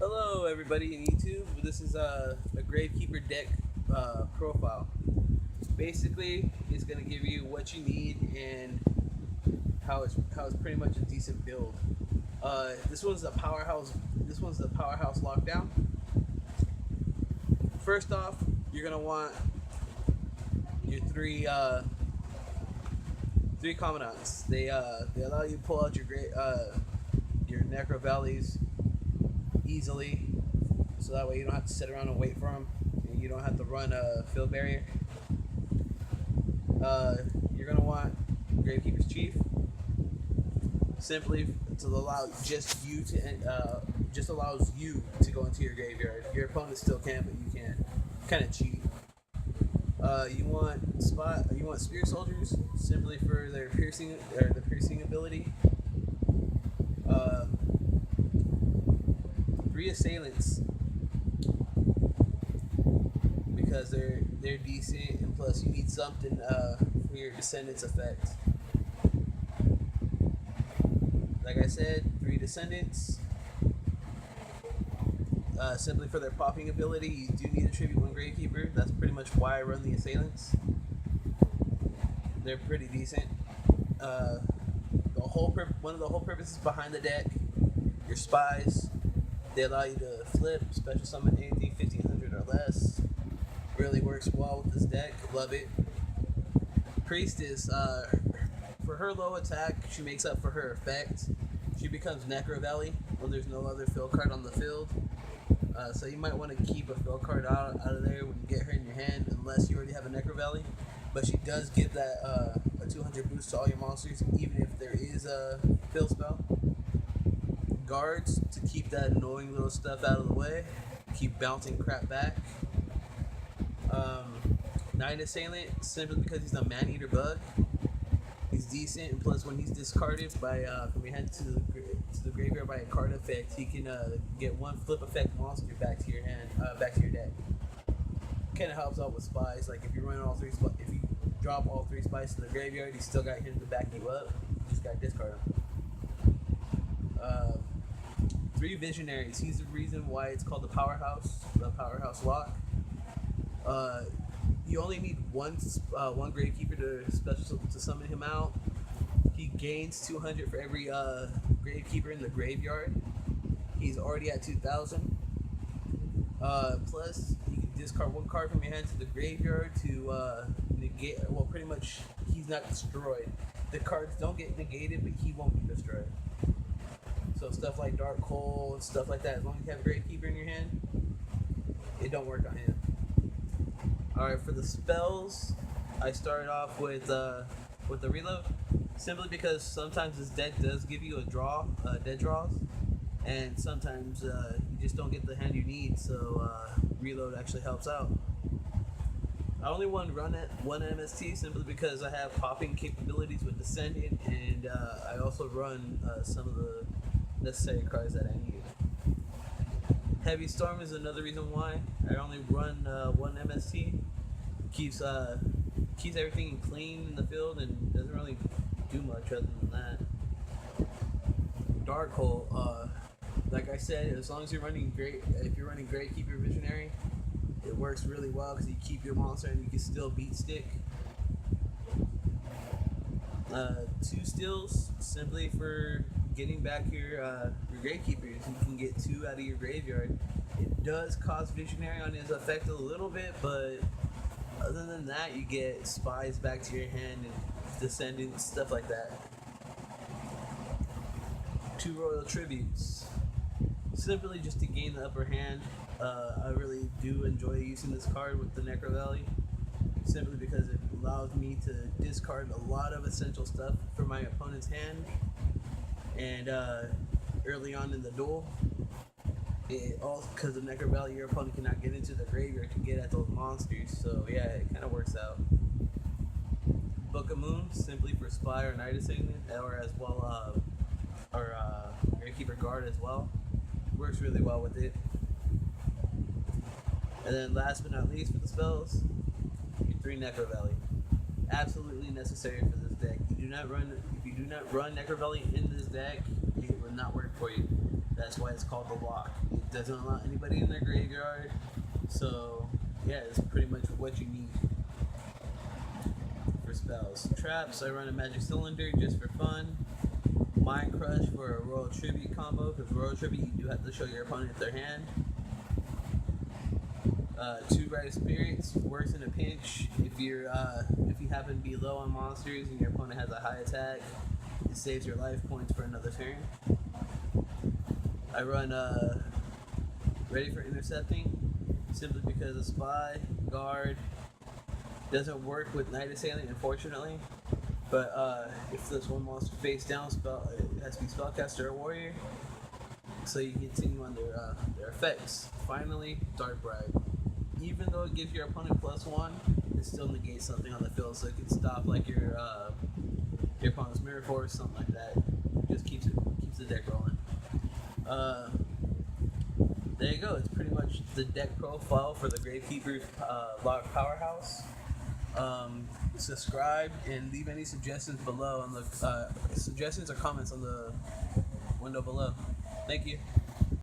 Hello, everybody in YouTube. This is a Gravekeeper deck profile. Basically, it's gonna give you what you need and how it's pretty much a decent build. This one's a powerhouse. This one's the powerhouse lockdown. First off, you're gonna want your three commandants. They allow you to pull out your Necro Valleys easily, so that way you don't have to sit around and wait for them, and you don't have to run a field barrier. You're gonna want Gravekeeper's Chief, simply to allow just allows you to go into your graveyard. Your opponent still can, but you can. Kind of cheat. You want Spear Soldiers simply for their piercing ability. Uh, three Assailants because they're decent, and plus you need something for your Descendants effect. Like I said, three Descendants. Simply for their popping ability, you do need a tribute one Gravekeeper. That's pretty much why I run the Assailants. They're pretty decent. One of the whole purposes behind the deck, your spies. They allow you to flip, special summon anything 1500 or less. Really works well with this deck. Love it. Priestess, for her low attack, she makes up for her effect. She becomes Necro Valley when there's no other fill card on the field. So you might want to keep a fill card out of there when you get her in your hand, unless you already have a Necro Valley. But she does give that a 200 boost to all your monsters, even if there is a fill spell. Guards to keep that annoying little stuff out of the way, keep bouncing crap back. Night Assailant, simply because he's a man eater bug. He's decent, and plus when he's discarded by from your hand to the graveyard by a card effect, he can get one flip effect monster back to your hand, back to your deck. Kind of helps out with spies. Like if you run if you drop all three spies to the graveyard, you still got him to back you up. You just got to discard him. Three Visionaries. He's the reason why it's called the Powerhouse Lock. You only need one Gravekeeper to summon him out. He gains 200 for every Gravekeeper in the graveyard. He's already at 2,000. Plus, you can discard one card from your hand to the graveyard to negate. Well, pretty much, he's not destroyed. The cards don't get negated, but he won't be destroyed. So stuff like Dark Hole and stuff like that, as long as you have a Gravekeeper in your hand, it don't work on him. Alright, for the spells, I started off with the reload, simply because sometimes this deck does give you dead draws, and sometimes you just don't get the hand you need, so reload actually helps out. I only want to run at one MST simply because I have popping capabilities with Descendant, and I also run some of the necessary cards that I need. Heavy Storm is another reason why I only run one MST. Keeps everything clean in the field and doesn't really do much other than that. Dark Hole, like I said, as long as you're running if you're running Gravekeeper Visionary, it works really well because you keep your monster and you can still beat stick. Two steals, simply for getting back your Gravekeepers. You can get two out of your graveyard. It does cost Visionary on his effect a little bit, but other than that, you get spies back to your hand and Descendants, stuff like that. Two Royal Tributes, simply just to gain the upper hand. I really do enjoy using this card with the Necro Valley, simply because it allows me to discard a lot of essential stuff from my opponent's hand, and early on in the duel, it also, because of Necro Valley, your opponent cannot get into the graveyard to get at those monsters, so yeah, it kind of works out. Book of Moon, simply for Spy or Night Assailant, or as well, Gravekeeper Guard as well. Works really well with it. And then last but not least for the spells, your three Necro Valley. Absolutely necessary for this deck. If you do not run Necro Valley in this deck, it will not work for you. That's why it's called the lock. It doesn't allow anybody in their graveyard. So yeah, it's pretty much what you need for spells. Traps, I run a magic cylinder just for fun. Mind Crush for a Royal Tribute combo, because Royal Tribute you do have to show your opponent their hand. 2 Rite of Spirits works in a pinch. If you happen to be low on monsters and your opponent has a high attack, it saves your life points for another turn. I run Ready for Intercepting, simply because a Spy, Guard, doesn't work with Night Assailant, unfortunately. But if there's one monster face down, it has to be Spellcaster or Warrior, so you can continue on their effects. Finally, Dark Bribe. Even though it gives your opponent +1, it still negates something on the field, so it can stop like your opponent's Mirror Force, something like that. Just keeps the deck rolling. There you go. It's pretty much the deck profile for the Gravekeeper Log Powerhouse. Subscribe and leave any suggestions below on the suggestions or comments on the window below. Thank you.